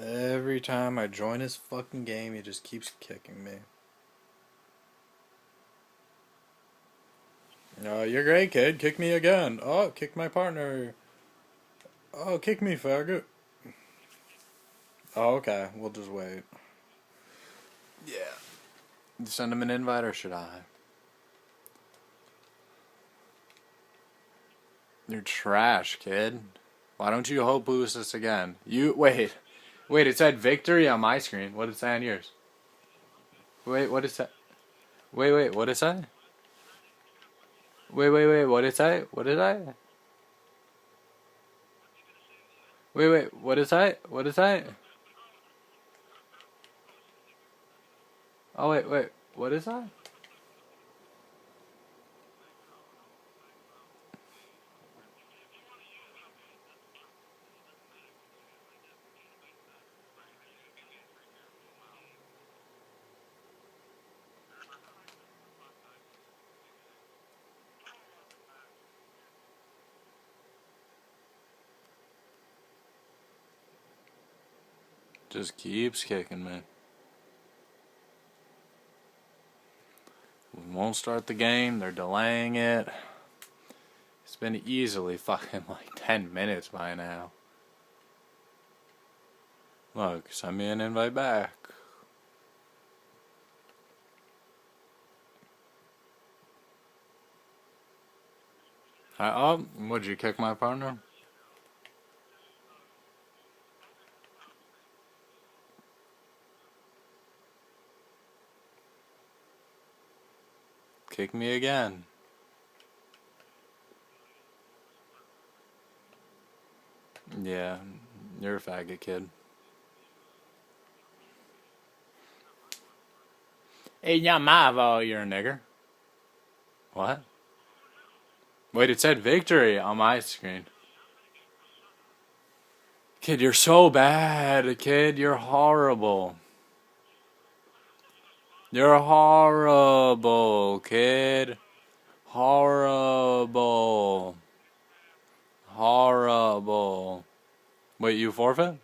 Every time I join his fucking game, he just keeps kicking me. You're great, kid. Kick me again. Oh, kick my partner. Oh, kick me, faggot. Oh, okay. We'll just wait. Yeah. Send him an invite, or should I? You're trash, kid. Why don't you hope boost us again? Wait. It said victory on my screen. What did it say on yours? Wait, what did it say? Wait. What did it say? Wait. What did it say? What did I? Wait. What did it say? What did it say? Oh wait. What is that? Just keeps kicking me. We won't start the game. They're delaying it. It's been easily fucking like 10 minutes by now. Look, send me an invite back. Would you kick my partner? Kick me again. Yeah, you're a faggot, kid. Hey, Yamavo, you're a nigger. What? Wait, it said victory on my screen. Kid, you're so bad, kid. You're horrible. You're horrible, kid. Horrible. Horrible. Wait, you forfeit?